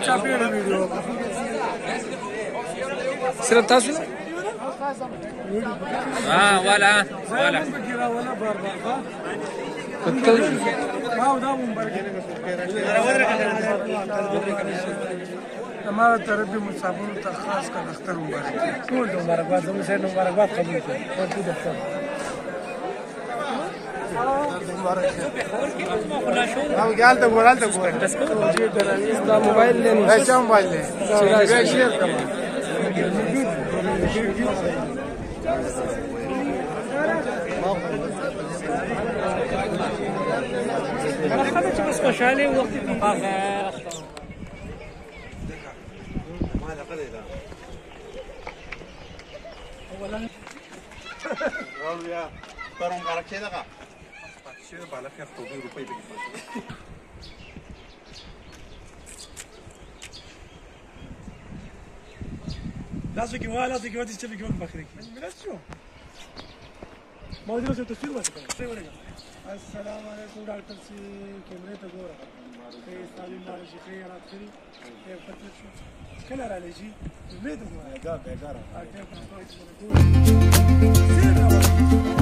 چاپیړه ویډیو صرف تاسو نه ولا کتل हमारा तरफ भी मुसाफिरों तक खास कर अख्तर मुबारक ټول مبارکباد زموږ سره مبارکباد قبول کړئ ټول دفتر او ګال ته ګورال ته ګور دا موبایل لینے اچھا موبایل لے شیئر کرو خبره چې بس خوشاله وخت په خیر قالوا يا ترى مبارك كذا قا شيء بالك يا اخوي روبي بيجي لازم كمان لازم كمان تشتري كمان بخرك من شو ما ادري شو تصير ولا السلام علیکم ډاکټر سی کیمرې ته ګوره که استادي ماره شي خیرات کړی ته پته شو کله را لېږي مې ته ګوره دا بیګاره اته په